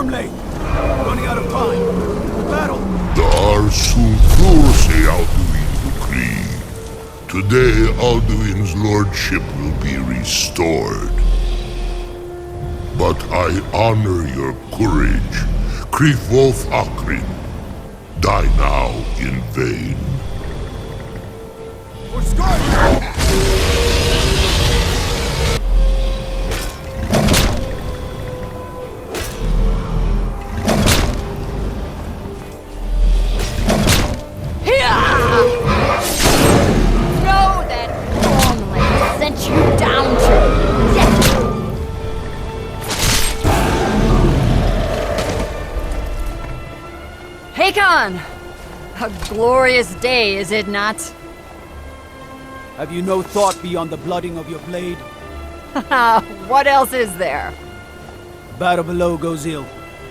storm lane! Running out of time. Battle! Dar sun flurse Alduin decree. Today Alduin's lordship will be restored. But I honor your courage. Krifwolf Akrin. Die now in vain. For Skyrim! A glorious day, is it not? Have you no thought beyond the blooding of your blade? What else is there? The battle below goes ill.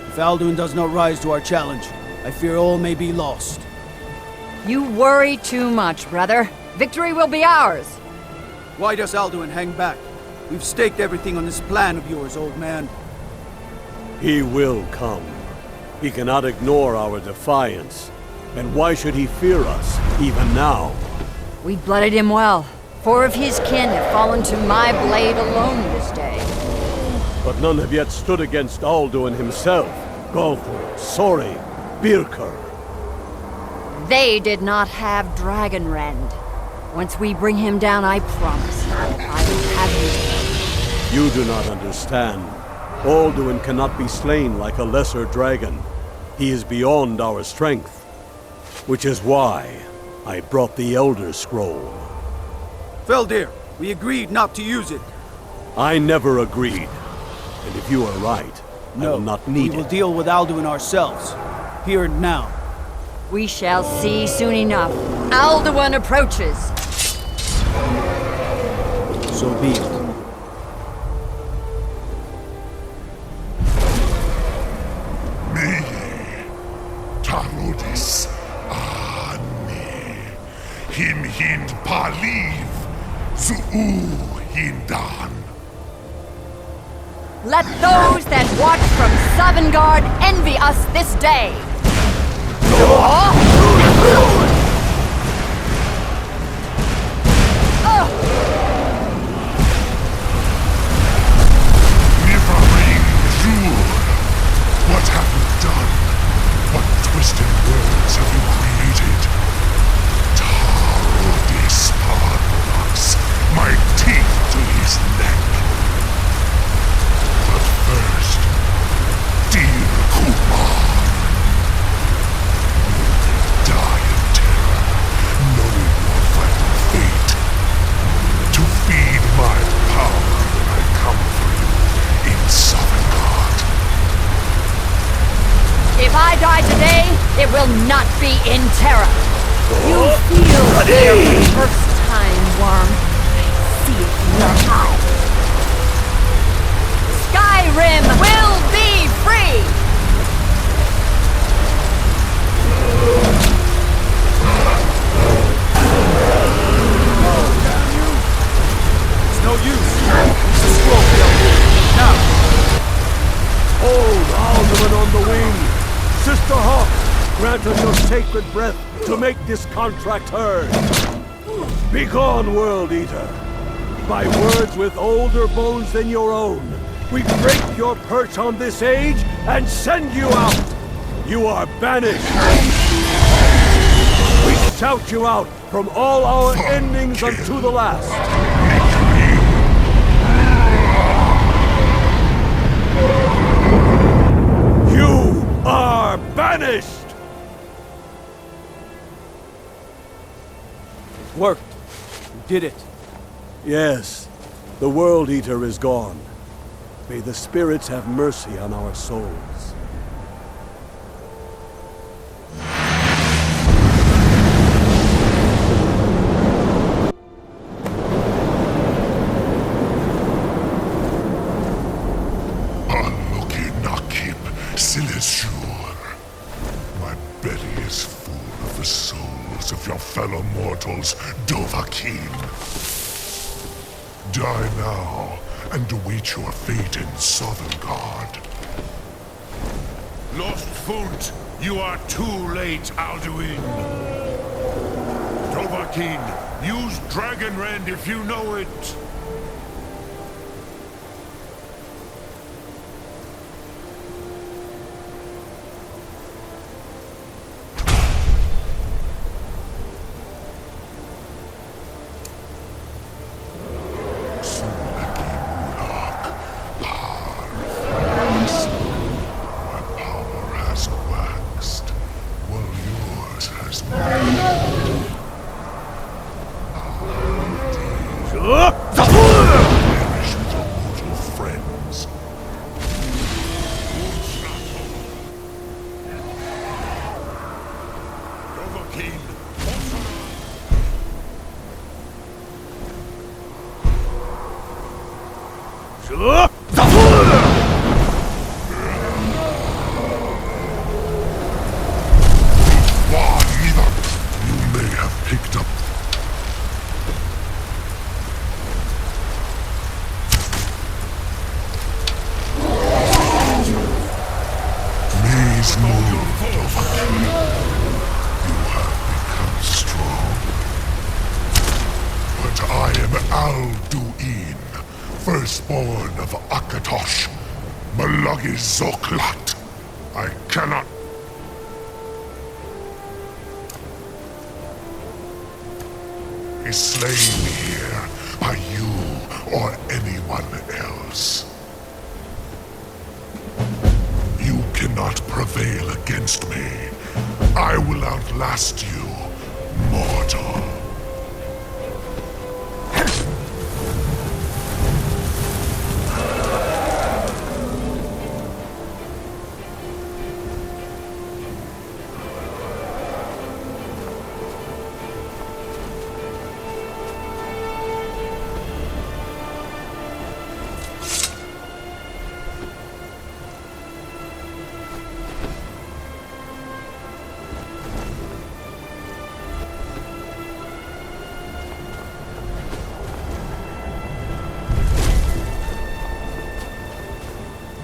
If Alduin does not rise to our challenge, I fear all may be lost. You worry too much, brother. Victory will be ours. Why does Alduin hang back? We've staked everything on this plan of yours, old man. He will come. He cannot ignore our defiance. And why should he fear us, even now? We blooded him well. 4 of his kin have fallen to my blade alone this day. But none have yet stood against Alduin himself. Golthor, Sori, Birker. They did not have Dragon Rend. Once we bring him down, I promise, I will have you. You do not understand. Alduin cannot be slain like a lesser dragon. He is beyond our strength. Which is why I brought the Elder Scroll. Feldir, we agreed not to use it. I never agreed. And if you are right, I will not need it. We will deal with Alduin ourselves. Here and now. We shall see soon enough. Alduin approaches. So be it. Tarodis Ani Him Hind Paliv Zuu Hindan. Let those that watch from Sovngarde envy us this day. Nivaring Jur, what have you done? What twisted worlds have you created? Tarodis Pardox, my teeth to his neck. But first, dear Kumar, you will die in terror, knowing your final fate. To feed my power when I come for you in Sovngarde. If I die today, it will not be in terror. You feel fear for the first time, Worm. I see it in your eyes. Skyrim will be free! It's no use. It's a scroll, Feldir. Now! Hold Alduin on the wing! Sister Hawk, grant us your sacred breath to make this contract heard. Begone, World-Eater. By words with older bones than your own, we break your perch on this age and send you out. You are banished. We shout you out from all our endings unto the last. You are banished! It worked. You did it. Yes, the World-Eater is gone. May the spirits have mercy on our souls. My belly is full of the souls of your fellow mortals, Dovahkiin. Die now, and await your fate in Sovngarde. Lost foot, you are too late, Alduin. Dovahkiin, use Dragon Rend if you know it. Alduin, firstborn of Akatosh, Zoklat. I cannot... Is slain here by you or anyone else. You cannot prevail against me. I will outlast you, mortal.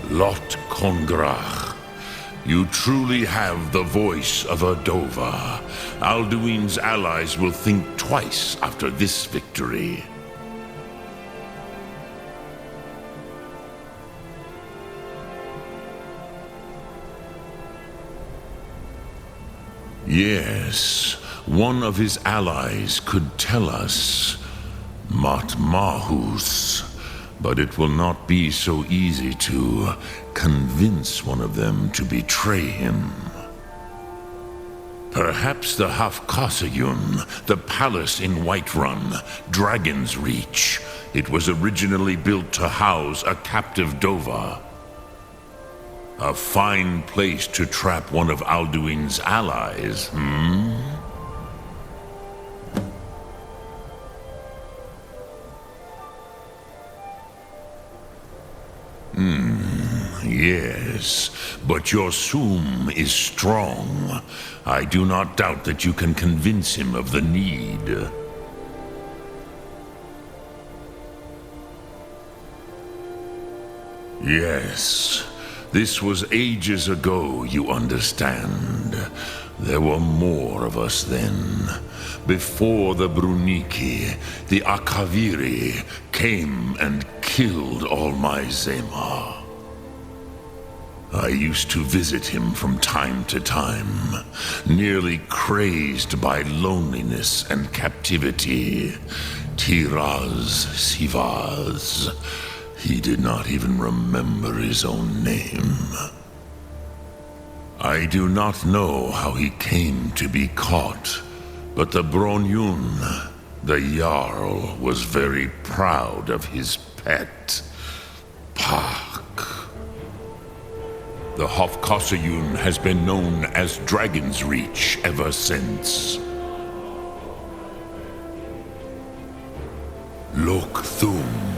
Lot Kongrach, you truly have the voice of a Dova. Alduin's allies will think twice after this victory. Yes, one of his allies could tell us. Matmahus. But it will not be so easy to convince one of them to betray him. Perhaps the Hafkasayun, the palace in Whiterun, Dragon's Reach. It was originally built to house a captive Dova. A fine place to trap one of Alduin's allies, Yes, but your Soom is strong. I do not doubt that you can convince him of the need. Yes, this was ages ago, you understand. There were more of us then. Before the Bruniki, the Akaviri came and killed all my Zema. I used to visit him from time to time, nearly crazed by loneliness and captivity. Tiraz Sivaz. He did not even remember his own name. I do not know how he came to be caught, but the Bronyun, the Jarl, was very proud of his pet, Pak. The Hafkasayun has been known as Dragon's Reach ever since. Lokthum.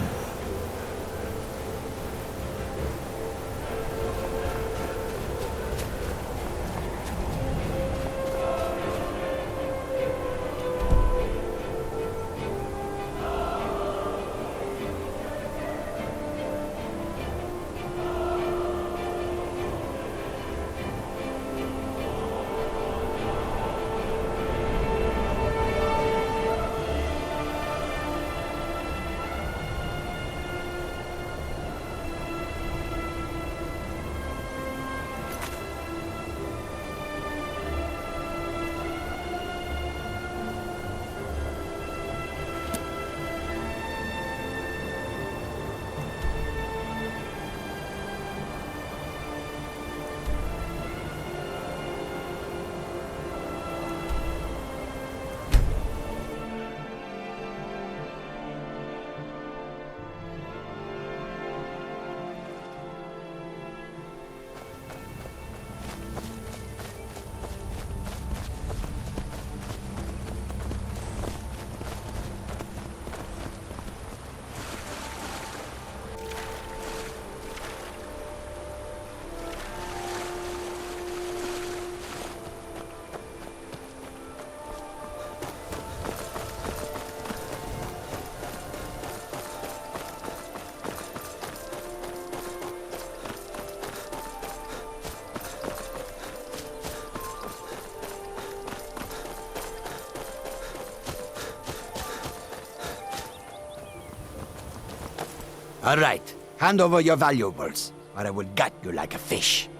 All right, hand over your valuables, or I will gut you like a fish.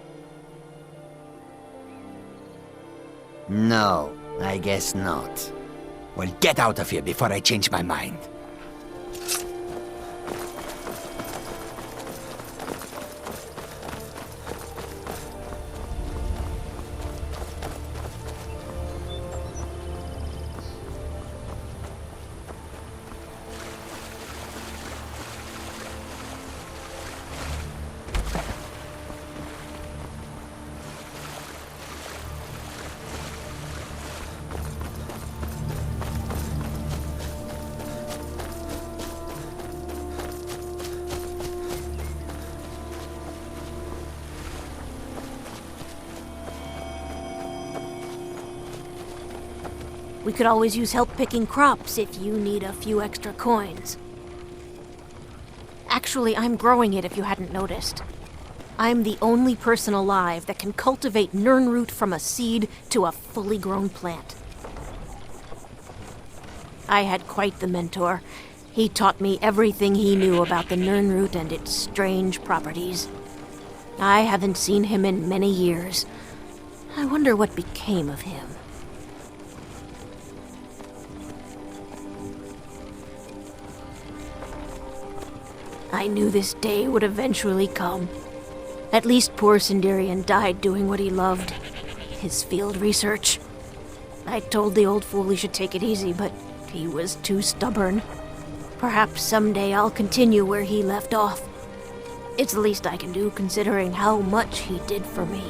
No, I guess not. Well, get out of here before I change my mind. We could always use help picking crops if you need a few extra coins. Actually, I'm growing it if you hadn't noticed. I'm the only person alive that can cultivate Nirn root from a seed to a fully grown plant. I had quite the mentor. He taught me everything he knew about the Nirn root and its strange properties. I haven't seen him in many years. I wonder what became of him. I knew this day would eventually come. At least poor Sinderian died doing what he loved, his field research. I told the old fool he should take it easy, but he was too stubborn. Perhaps someday I'll continue where he left off. It's the least I can do, considering how much he did for me.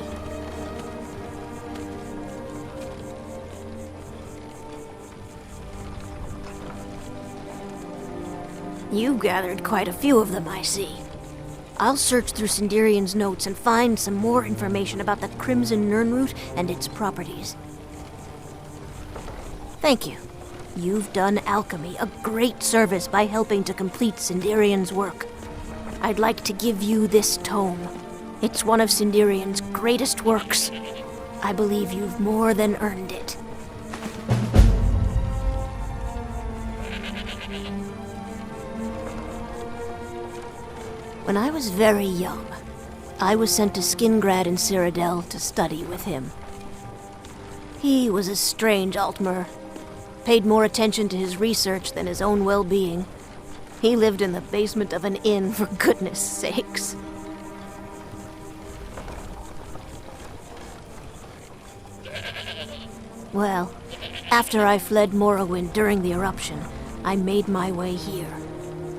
You gathered quite a few of them, I see. I'll search through Sinderian's notes and find some more information about the Crimson Nirn root and its properties. Thank you. You've done alchemy a great service by helping to complete Sinderian's work. I'd like to give you this tome. It's one of Sinderian's greatest works. I believe you've more than earned it. When I was very young, I was sent to Skingrad in Cyrodiil to study with him. He was a strange Altmer, paid more attention to his research than his own well-being. He lived in the basement of an inn, for goodness sakes. Well, after I fled Morrowind during the eruption, I made my way here.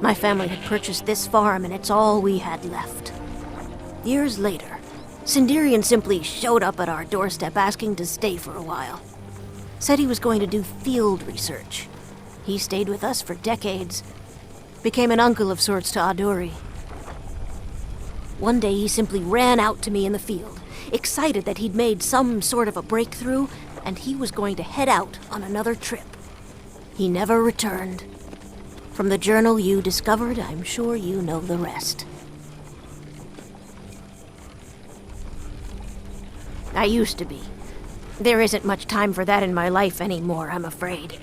My family had purchased this farm, and it's all we had left. Years later, Sinderian simply showed up at our doorstep asking to stay for a while. Said he was going to do field research. He stayed with us for decades. Became an uncle of sorts to Adori. One day he simply ran out to me in the field, excited that he'd made some sort of a breakthrough, and he was going to head out on another trip. He never returned. From the journal you discovered, I'm sure you know the rest. I used to be. There isn't much time for that in my life anymore, I'm afraid.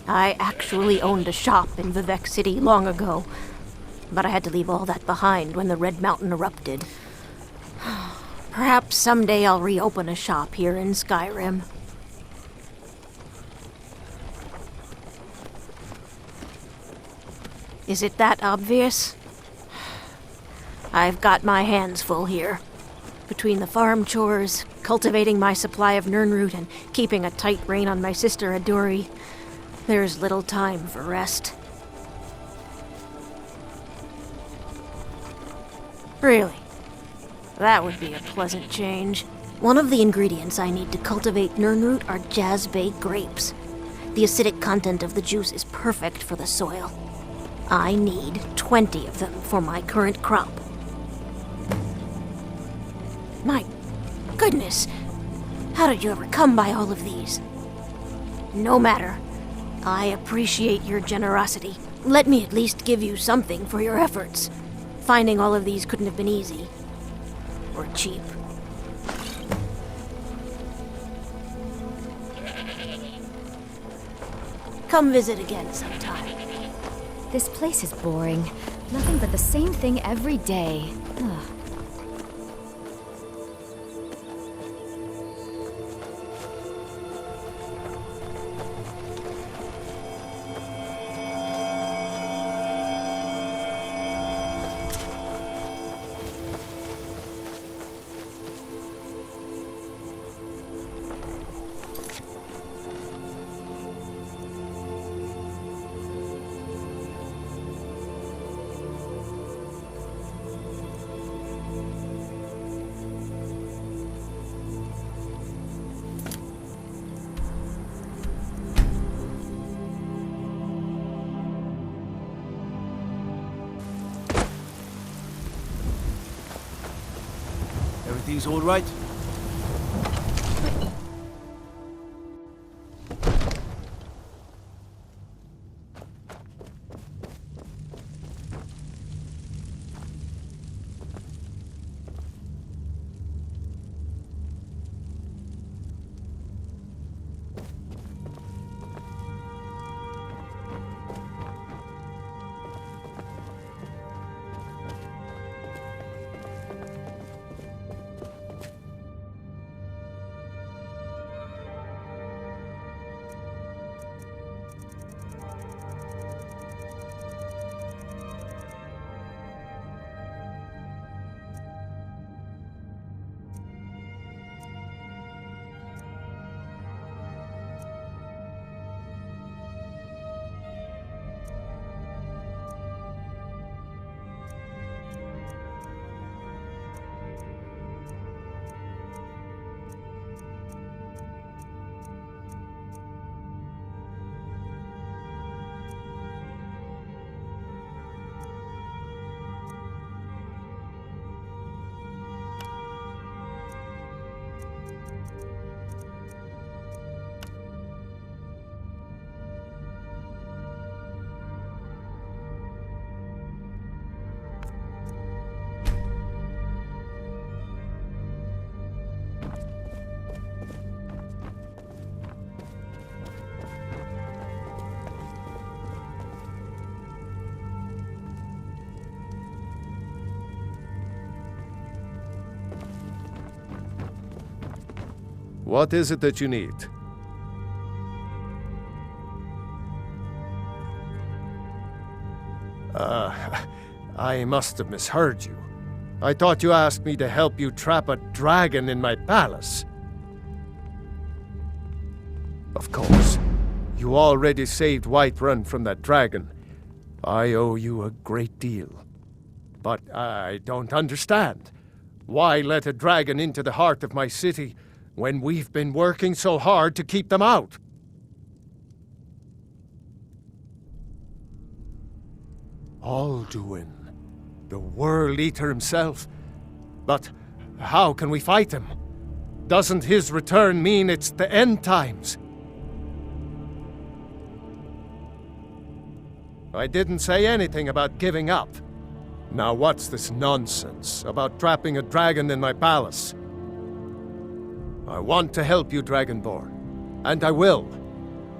I actually owned a shop in Vivek City long ago, but I had to leave all that behind when the Red Mountain erupted. Perhaps someday I'll reopen a shop here in Skyrim. Is it that obvious? I've got my hands full here. Between the farm chores, cultivating my supply of Nirn root, and keeping a tight rein on my sister Adori, there's little time for rest. Really? That would be a pleasant change. One of the ingredients I need to cultivate Nirn root are Jazbay grapes. The acidic content of the juice is perfect for the soil. I need 20 of them for my current crop. My goodness, how did you ever come by all of these? No matter. I appreciate your generosity. Let me at least give you something for your efforts. Finding all of these couldn't have been easy. Or cheap. Come visit again sometime. This place is boring. Nothing but the same thing every day. Ugh. Everything's all right? What is it that you need? I must have misheard you. I thought you asked me to help you trap a dragon in my palace. Of course. You already saved Whiterun from that dragon. I owe you a great deal. But I don't understand. Why let a dragon into the heart of my city when we've been working so hard to keep them out? Alduin, the World-Eater himself. But how can we fight him? Doesn't his return mean it's the end times? I didn't say anything about giving up. Now what's this nonsense about trapping a dragon in my palace? I want to help you, Dragonborn, and I will,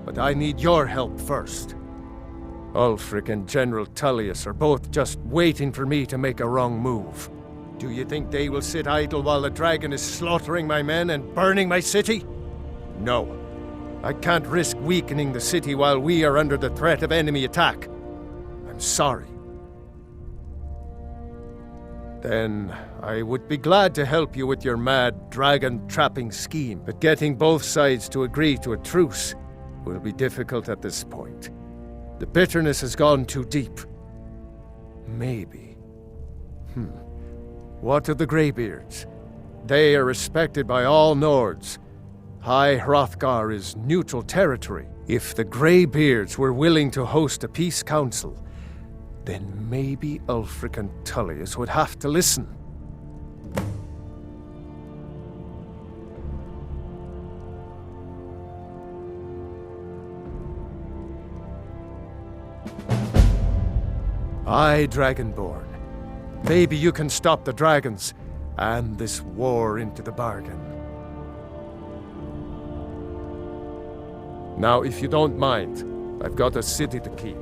but I need your help first. Ulfric and General Tullius are both just waiting for me to make a wrong move. Do you think they will sit idle while the dragon is slaughtering my men and burning my city? No. I can't risk weakening the city while we are under the threat of enemy attack. I'm sorry. Then I would be glad to help you with your mad dragon-trapping scheme, but getting both sides to agree to a truce will be difficult at this point. The bitterness has gone too deep. Maybe. What of the Greybeards? They are respected by all Nords. High Hrothgar is neutral territory. If the Greybeards were willing to host a peace council, then maybe Ulfric and Tullius would have to listen. Aye, Dragonborn. Maybe you can stop the dragons, and this war into the bargain. Now, if you don't mind, I've got a city to keep.